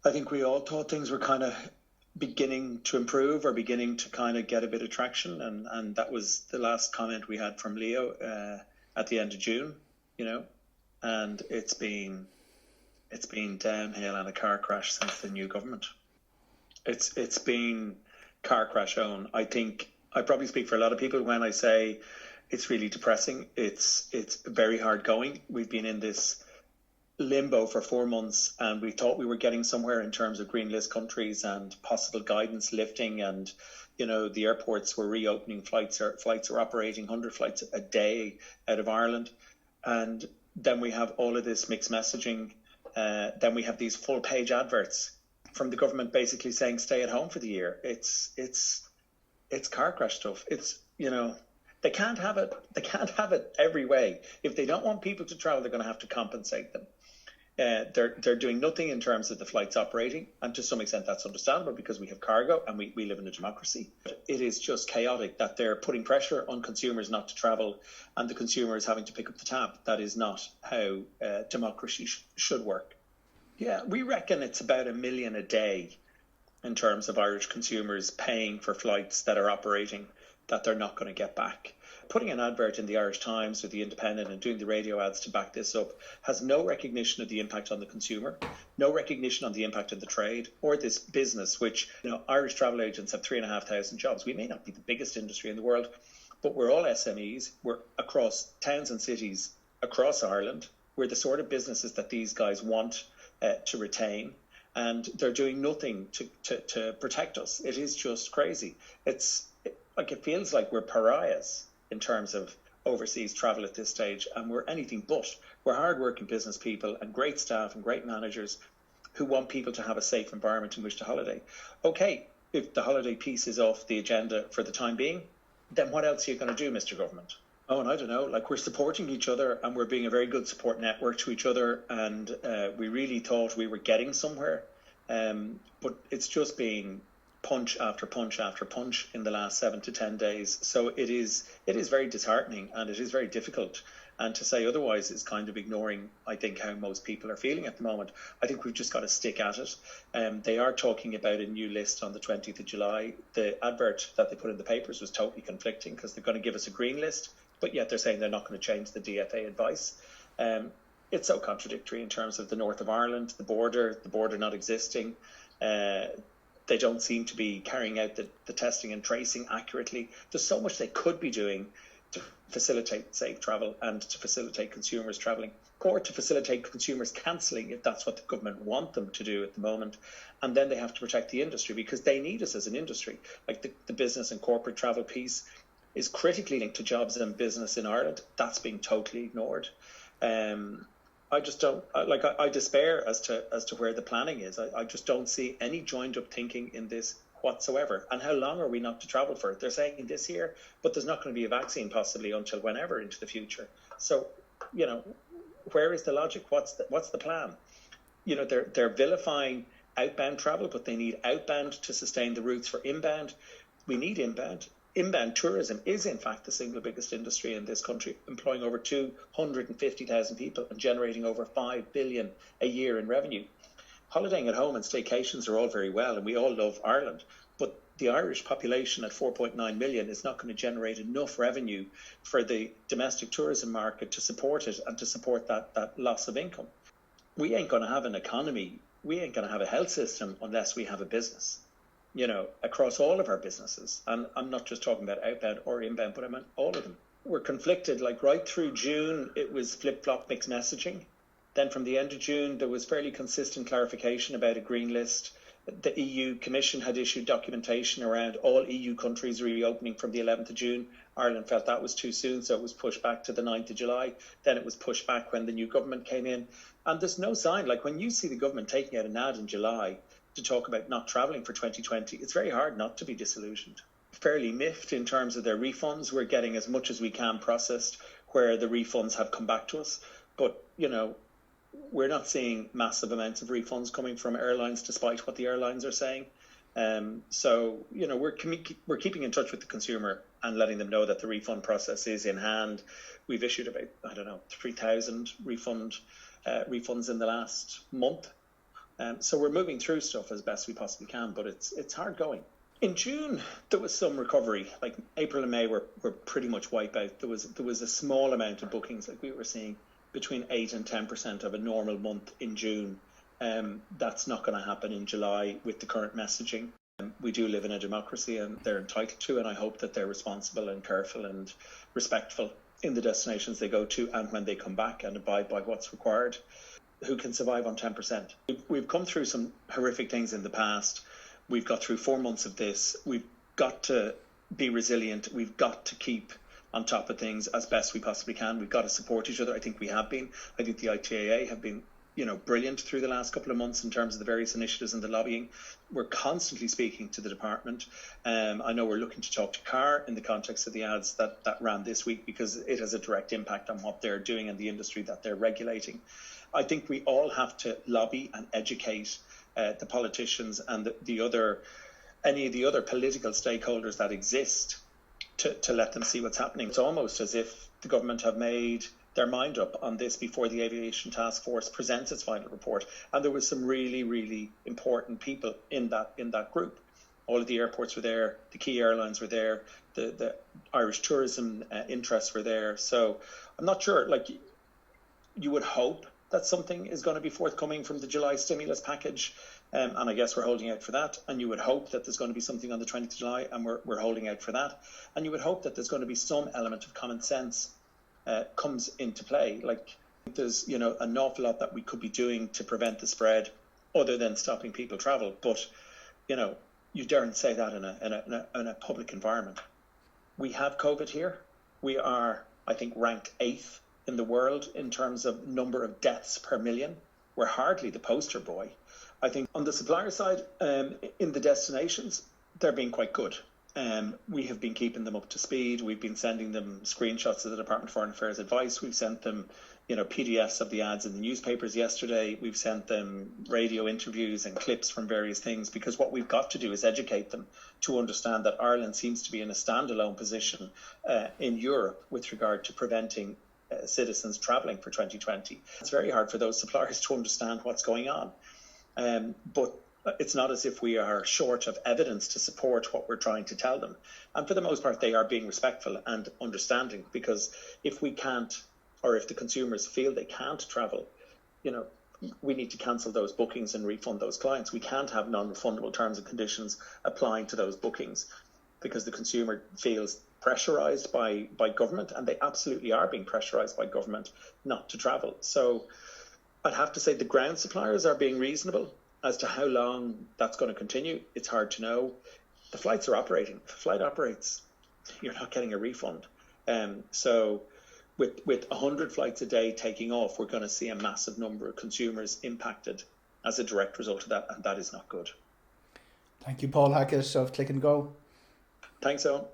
I think we all thought things were kind of beginning to improve or beginning to kind of get a bit of traction, and that was the last comment we had from Leo at the end of June, you know, and it's been downhill and a car crash since the new government. It's been car crash on. I think I probably speak for a lot of people when I say it's really depressing. It's very hard going. We've been in this limbo for 4 months, and we thought we were getting somewhere in terms of green list countries and possible guidance lifting, and the airports were reopening, flights are operating 100 flights a day out of Ireland, and then we have all of this mixed messaging. Then we have these full page adverts from the government basically saying stay at home for the year. It's car crash stuff. They can't have it. They can't have it every way. If they don't want people to travel, they're going to have to compensate them. They're doing nothing in terms of the flights operating, and to some extent that's understandable because we have cargo and we live in a democracy. But it is just chaotic that they're putting pressure on consumers not to travel, and the consumer is having to pick up the tab. That is not how democracy should work. Yeah, we reckon it's about 1 million a day in terms of Irish consumers paying for flights that are operating that they're not going to get back. Putting an advert in the Irish Times or the Independent and doing the radio ads to back this up has no recognition of the impact on the consumer, no recognition on the impact of the trade or this business, which, Irish travel agents have 3,500 jobs. We may not be the biggest industry in the world, but we're all SMEs. We're across towns and cities across Ireland. We're the sort of businesses that these guys want to retain, and they're doing nothing to protect us. It is just crazy. It feels like we're pariahs in terms of overseas travel at this stage, and we're anything but. We're hard-working business people and great staff and great managers who want people to have a safe environment in which to holiday. Okay, if the holiday piece is off the agenda for the time being, then what else are you going to do, Mr. Government? Oh, and I don't know, we're supporting each other and we're being a very good support network to each other, and we really thought we were getting somewhere, but it's just been punch after punch after punch in the last 7 to 10 days. So it is very disheartening and it is very difficult. And to say otherwise is kind of ignoring, I think, how most people are feeling at the moment. I think we've just got to stick at it. They are talking about a new list on the 20th of July. The advert that they put in the papers was totally conflicting because they're going to give us a green list, but yet they're saying they're not going to change the DFA advice. It's so contradictory in terms of the north of Ireland, the border not existing. They don't seem to be carrying out the testing and tracing accurately. There's so much they could be doing to facilitate safe travel and to facilitate consumers travelling, or to facilitate consumers cancelling if that's what the government want them to do at the moment. And then they have to protect the industry because they need us as an industry. The business and corporate travel piece is critically linked to jobs and business in Ireland. That's being totally ignored. I just don't I despair as to where the planning is. I just don't see any joined up thinking in this whatsoever. And how long are we not to travel for? They're saying this year, but there's not going to be a vaccine possibly until whenever into the future. So, where is the logic? What's the plan? They're vilifying outbound travel, but they need outbound to sustain the routes for inbound. We need inbound. Inbound tourism is, in fact, the single biggest industry in this country, employing over 250,000 people and generating over 5 billion a year in revenue. Holidaying at home and staycations are all very well, and we all love Ireland, but the Irish population at 4.9 million is not going to generate enough revenue for the domestic tourism market to support it and to support that loss of income. We ain't going to have an economy, we ain't going to have a health system unless we have a business. Across all of our businesses. And I'm not just talking about outbound or inbound, but I mean all of them. We're conflicted, right through June, it was flip-flop mixed messaging. Then from the end of June, there was fairly consistent clarification about a green list. The EU Commission had issued documentation around all EU countries reopening from the 11th of June. Ireland felt that was too soon, so it was pushed back to the 9th of July. Then it was pushed back when the new government came in. And there's no sign, when you see the government taking out an ad in July to talk about not travelling for 2020, it's very hard not to be disillusioned. Fairly miffed in terms of their refunds. We're getting as much as we can processed where the refunds have come back to us. But, we're not seeing massive amounts of refunds coming from airlines despite what the airlines are saying. So, we're keeping in touch with the consumer and letting them know that the refund process is in hand. We've issued about, 3,000 refunds in the last month. So we're moving through stuff as best we possibly can, but it's hard going. In June, there was some recovery. Like April and May were pretty much wiped out. There was a small amount of bookings, like we were seeing between 8 and 10% of a normal month in June. That's not going to happen in July with the current messaging. We do live in a democracy and they're entitled to, and I hope that they're responsible and careful and respectful in the destinations they go to and when they come back and abide by what's required. Who can survive on 10%? We've come through some horrific things in the past. We've got through 4 months of this. We've got to be resilient. We've got to keep on top of things as best we possibly can. We've got to support each other. I think we have been. I think the ITAA have been, brilliant through the last couple of months in terms of the various initiatives and the lobbying. We're constantly speaking to the department. I know we're looking to talk to CAR in the context of the ads that ran this week because it has a direct impact on what they're doing and the industry that they're regulating. I think we all have to lobby and educate the politicians and any of the other political stakeholders that exist to let them see what's happening. It's almost as if the government have made their mind up on this before the Aviation Task Force presents its final report. And there was some really, really important people in that group. All of the airports were there, the key airlines were there, the Irish tourism interests were there. So I'm not sure, you would hope that something is going to be forthcoming from the July stimulus package. And I guess we're holding out for that. And you would hope that there's going to be something on the 20th of July, and we're holding out for that. And you would hope that there's going to be some element of common sense comes into play. Like there's, an awful lot that we could be doing to prevent the spread other than stopping people travel. But, you daren't say that in a public environment. We have COVID here. We are, I think, ranked 8th in the world in terms of number of deaths per million. We're hardly the poster boy. I think on the supplier side, in the destinations, they're being quite good. We have been keeping them up to speed. We've been sending them screenshots of the Department of Foreign Affairs advice. We've sent them, PDFs of the ads in the newspapers yesterday. We've sent them radio interviews and clips from various things, because what we've got to do is educate them to understand that Ireland seems to be in a standalone position in Europe with regard to preventing citizens travelling for 2020. It's very hard for those suppliers to understand what's going on. But it's not as if we are short of evidence to support what we're trying to tell them. And for the most part, they are being respectful and understanding, because if we can't, or if the consumers feel they can't travel, we need to cancel those bookings and refund those clients. We can't have non-refundable terms and conditions applying to those bookings because the consumer feels pressurized by government, and they absolutely are being pressurized by government not to travel. So I'd have to say the ground suppliers are being reasonable. As to how long that's going to continue, it's hard to know. The flights are operating. If a flight operates, you're not getting a refund. So with 100 flights a day taking off, we're going to see a massive number of consumers impacted as a direct result of that, and that is not good. Thank you, Paul Hackett of Clickandgo. Thanks, Eoghan.